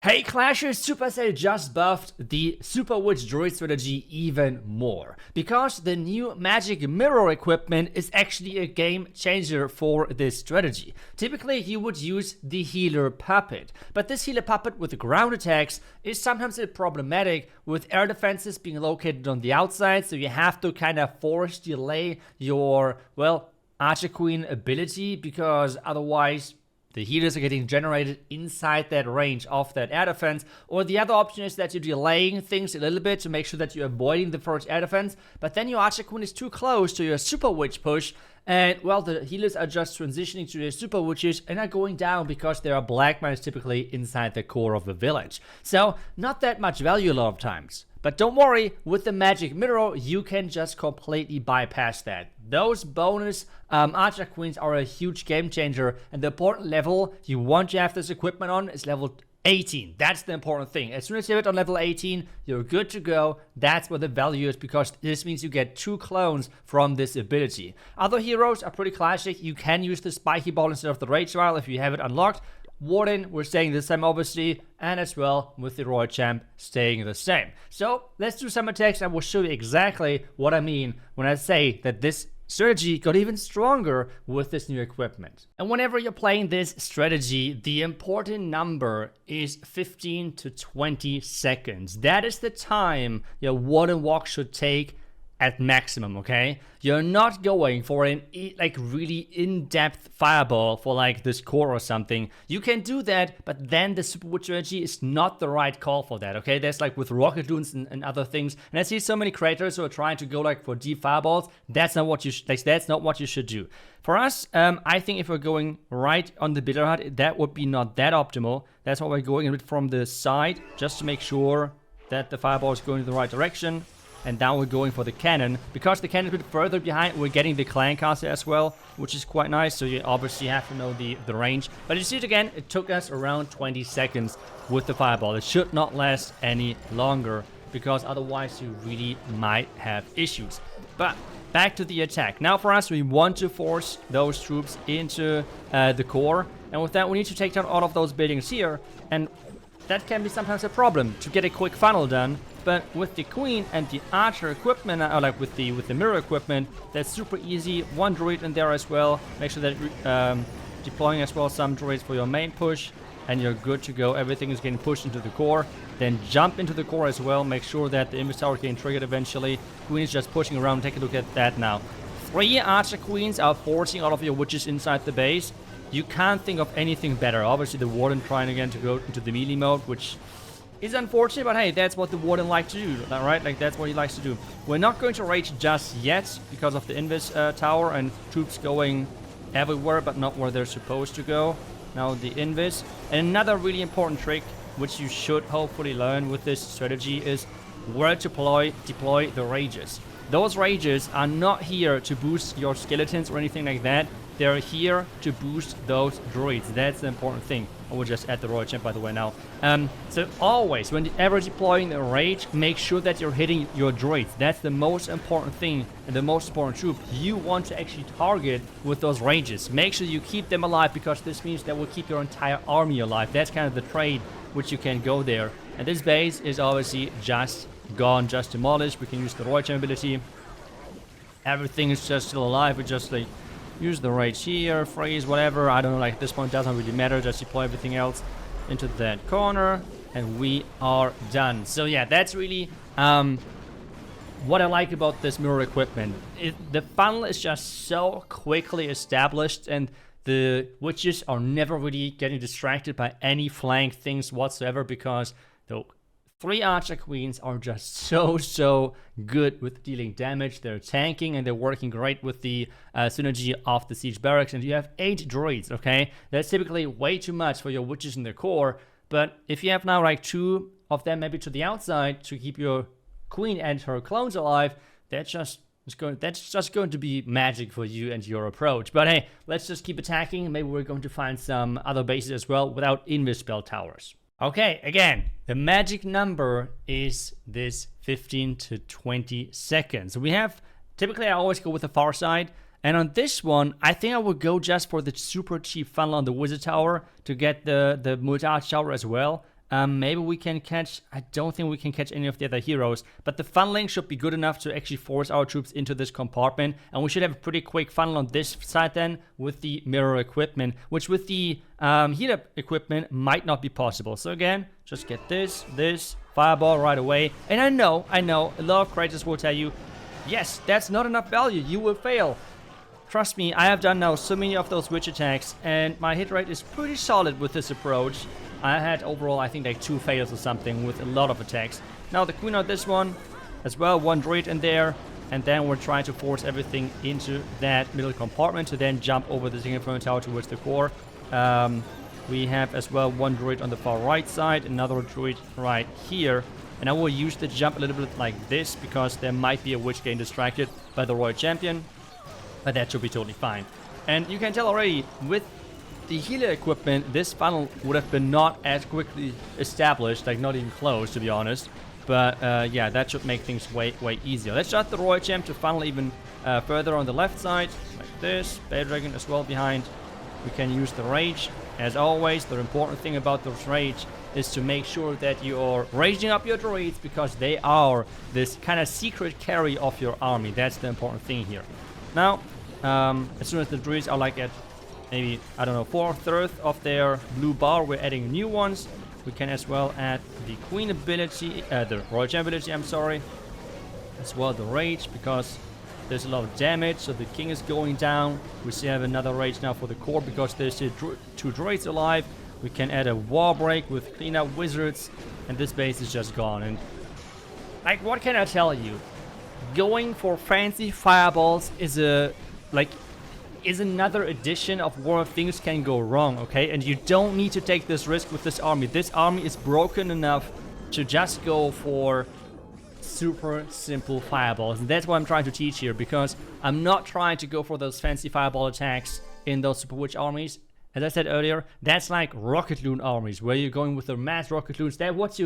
Hey Clashers, Supercell just buffed the Super Witch Druid strategy even more, because the new Magic Mirror equipment is actually a game changer for this strategy. Typically you would use the Healer Puppet, but this Healer Puppet with ground attacks is sometimes a bit problematic with air defenses being located on the outside, so you have to kind of force delay your, well, Archer Queen ability, because otherwise the healers are getting generated inside that range of that air defense. Or the other option is that you're delaying things a little bit to make sure that you're avoiding the first air defense, but then your Archer Queen is too close to your Super Witch push, and well, the healers are just transitioning to their Super Witches and are going down because there are black mines typically inside the core of the village. So not that much value a lot of times. But don't worry, with the Magic Mirror, you can just completely bypass that. Those bonus Archer Queens are a huge game changer, and the important level you want to have this equipment on is level 18. That's the important thing. As soon as you have it on level 18, you're good to go. That's where the value is, because this means you get 2 clones from this ability. Other heroes are pretty classic. You can use the Spiky Ball instead of the Rage Vial if you have it unlocked. Warden, we're staying the same obviously, and as well with the Royal Champ staying the same. So let's do some attacks and we'll show you exactly what I mean when I say that this strategy got even stronger with this new equipment. And whenever you're playing this strategy, the important number is 15 to 20 seconds. That is the time your Warden Walk should take at maximum, okay? You're not going for an really in-depth fireball for like this core or something. You can do that, but then the Super Witch strategy is not the right call for that, okay? There's like with rocket dunes and other things, and I see so many creators who are trying to go like for deep fireballs. That's not what you should do. For us, I think if we're going right on the bitter heart, that would be not that optimal. That's why we're going a bit from the side, just to make sure that the fireball is going in the right direction. And now we're going for the cannon. Because the cannon is a bit further behind, we're getting the clan caster as well, which is quite nice. So you obviously have to know the range. But you see it again, it took us around 20 seconds with the fireball. It should not last any longer, because otherwise you really might have issues. But back to the attack. Now for us, we want to force those troops into the core. And with that, we need to take down all of those buildings here. And that can be sometimes a problem to get a quick funnel done. But with the Queen and the Archer equipment, or like with the Mirror equipment, that's super easy. One druid in there as well. Make sure that deploying as well some druids for your main push, and you're good to go. Everything is getting pushed into the core. Then jump into the core as well. Make sure that the Invis Tower is getting triggered eventually. Queen is just pushing around. Take a look at that now. 3 Archer Queens are forcing all of your witches inside the base. You can't think of anything better. Obviously the Warden trying again to go into the melee mode, which is unfortunate, but hey, that's what the Warden likes to do, right? Like, that's what he likes to do. We're not going to rage just yet because of the Invis Tower and troops going everywhere, but not where they're supposed to go. Now the Invis. And another really important trick, which you should hopefully learn with this strategy, is where to deploy the rages. Those rages are not here to boost your skeletons or anything like that. They're here to boost those druids. That's the important thing. I will just add the Royal Champ, by the way, now. So always, whenever deploying a rage, make sure that you're hitting your druids. That's the most important thing and the most important troop you want to actually target with those rages. Make sure you keep them alive, because this means that will keep your entire army alive. That's kind of the trade which you can go there. And this base is obviously just gone, just demolished. We can use the Royal Champ ability. Everything is just still alive. We just like use the rage here, freeze, whatever. I don't know, like at this point it doesn't really matter. Just deploy everything else into that corner and we are done. So yeah, that's really what I like about this mirror equipment. The funnel is just so quickly established, and the witches are never really getting distracted by any flank things whatsoever, because the 3 Archer Queens are just so good with dealing damage. They're tanking and they're working great with the synergy of the Siege Barracks. And you have 8 droids, okay? That's typically way too much for your witches in the core. But if you have now like 2 of them maybe to the outside to keep your Queen and her clones alive, that's just going to be magic for you and your approach. But hey, let's just keep attacking. Maybe we're going to find some other bases as well without Invis spell towers. Okay, again, the magic number is this 15 to 20 seconds. We have, typically I always go with the far side, and on this one, I think I would go just for the super cheap funnel on the Wizard Tower to get the Multi-Arch Tower as well. Maybe we can catch, I don't think we can catch any of the other heroes, but the funneling should be good enough to actually force our troops into this compartment, and we should have a pretty quick funnel on this side then with the mirror equipment, which with the heat up equipment might not be possible. So again, just get this fireball right away. And I know, a lot of creators will tell you, yes, that's not enough value, you will fail. Trust me, I have done now so many of those witch attacks, and my hit rate is pretty solid with this approach. I had overall, I think, like 2 fails or something with a lot of attacks. Now the queen on this one, as well, 1 druid in there, and then we're trying to force everything into that middle compartment to then jump over the single inferno tower towards the core. We have as well 1 druid on the far right side, another druid right here, and I will use the jump a little bit like this because there might be a witch getting distracted by the royal champion, but that should be totally fine. And you can tell already with the healer equipment, this funnel would have been not as quickly established, like not even close to be honest. But yeah, that should make things way easier. Let's shut the royal champ to funnel even further on the left side, like this. Bear dragon as well behind. We can use the rage. As always, the important thing about those rage is to make sure that you are raging up your droids, because they are this kind of secret carry of your army. That's the important thing here. Now, as soon as the druids are like at maybe, I don't know, 1/3 of their blue bar, we're adding new ones. We can as well add the queen ability, the royal champ ability, I'm sorry. As well the rage, because there's a lot of damage, so the king is going down. We still have another rage now for the core because there's still 2 droids alive. We can add a war break with clean up wizards, and this base is just gone. And like, what can I tell you? Going for fancy fireballs is another edition of where things can go wrong, okay? And you don't need to take this risk with this army. This army is broken enough to just go for super simple fireballs. And that's what I'm trying to teach here, because I'm not trying to go for those fancy fireball attacks in those Super Witch armies. As I said earlier, that's like Rocket Loon armies, where you're going with the mass Rocket Loons. That's what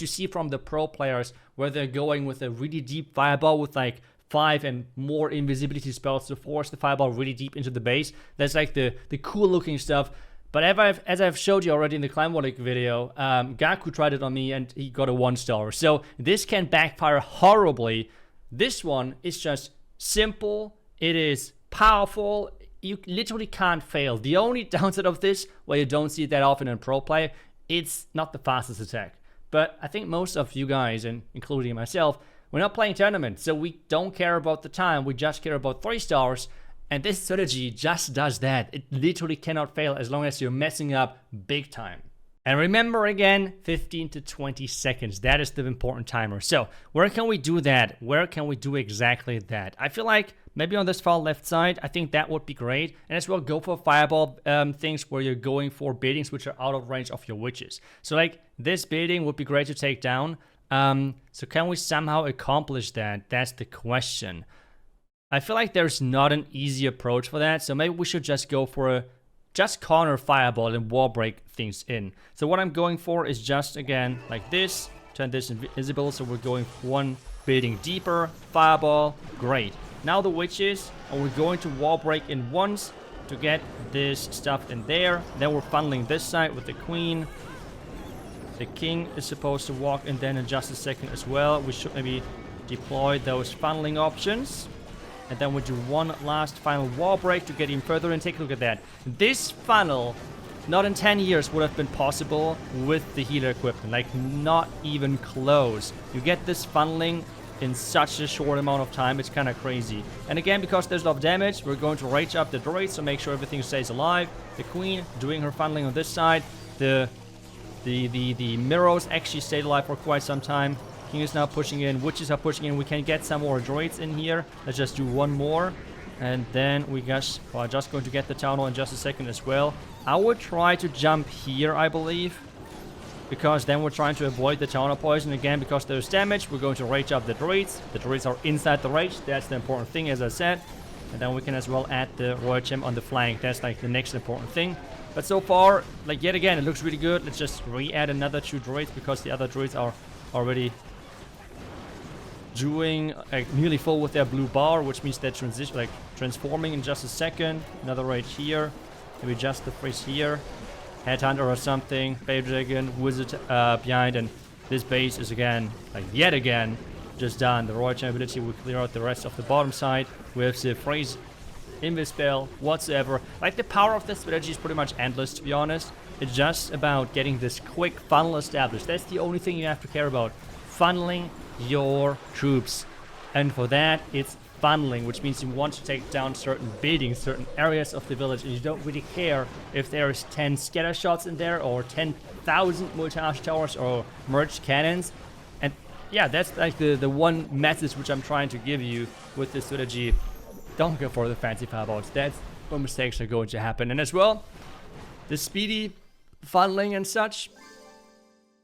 you see from the pro players, where they're going with a really deep fireball with like 5 and more invisibility spells to force the fireball really deep into the base. That's like the cool looking stuff. But as I've showed you already in the Climb Warlick video, Gaku tried it on me and he got a 1-star. So this can backfire horribly. This one is just simple. It is powerful. You literally can't fail. The only downside of this, where you don't see it that often in pro play, it's not the fastest attack. But I think most of you guys, and including myself, we're not playing tournaments, so we don't care about the time. We just care about 3 stars. And this strategy just does that. It literally cannot fail as long as you're messing up big time. And remember again, 15 to 20 seconds. That is the important timer. So where can we do that? Where can we do exactly that? I feel like maybe on this far left side, I think that would be great. And as well, go for fireball things where you're going for buildings which are out of range of your witches. So like this building would be great to take down. So can we somehow accomplish that? That's the question. I feel like there's not an easy approach for that, so maybe we should just go for just corner fireball and wall break things in. So what I'm going for is just, again, like this, turn this invisible, so we're going 1 building deeper, fireball, great. Now the witches, and we're going to wall break in once to get this stuff in there. Then we're funneling this side with the queen. The king is supposed to walk in then in just a second as well. We should maybe deploy those funneling options. And then we'll do 1 last final wall break to get even further in. Take a look at that. This funnel, not in 10 years, would have been possible with the healer equipment. Like, not even close. You get this funneling in such a short amount of time. It's kind of crazy. And again, because there's a lot of damage, we're going to rage up the droids, so make sure everything stays alive. The queen doing her funneling on this side. The mirrors actually stayed alive for quite some time. King is now pushing in, witches are pushing in. We can get some more droids in here. Let's just do 1 more. And then we just going to get the town hall in just a second as well. I would try to jump here, I believe, because then we're trying to avoid the town hall poison again, because there's damage. We're going to rage up the droids. The droids are inside the rage. That's the important thing, as I said. And then we can as well add the royal gem on the flank. That's like the next important thing. But so far, like yet again, it looks really good. Let's just re-add another 2 droids, because the other droids are already doing nearly full with their blue bar, which means they're transforming in just a second. Another rage here. Maybe just the freeze here. Headhunter or something, Baby Dragon, Wizard behind, and this base is again, like yet again, just done. The Royal Chain ability will clear out the rest of the bottom side with the Phrase Invis spell whatsoever. Like, the power of this strategy is pretty much endless, to be honest. It's just about getting this quick funnel established. That's the only thing you have to care about. Funneling your troops. And for that, it's funneling, which means you want to take down certain buildings, certain areas of the village, and you don't really care if there's 10 scatter shots in there or 10,000 multi-arch towers or merged cannons. And yeah, that's like the one message which I'm trying to give you with this strategy. Don't go for the fancy fireballs. That's where mistakes are going to happen. And as well, the speedy funneling and such,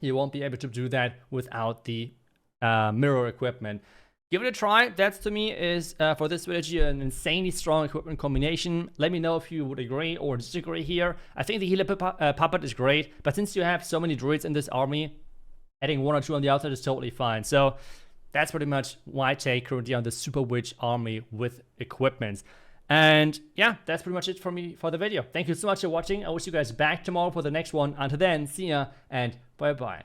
you won't be able to do that without the mirror equipment. Give it a try. That to me is, for this strategy, an insanely strong equipment combination. Let me know if you would agree or disagree here. I think the healer puppet is great, but since you have so many druids in this army, adding 1 or 2 on the outside is totally fine. So that's pretty much my take currently on the Super Witch army with equipments. And yeah, that's pretty much it for me for the video. Thank you so much for watching. I will see you guys back tomorrow for the next one. Until then, see ya and bye-bye.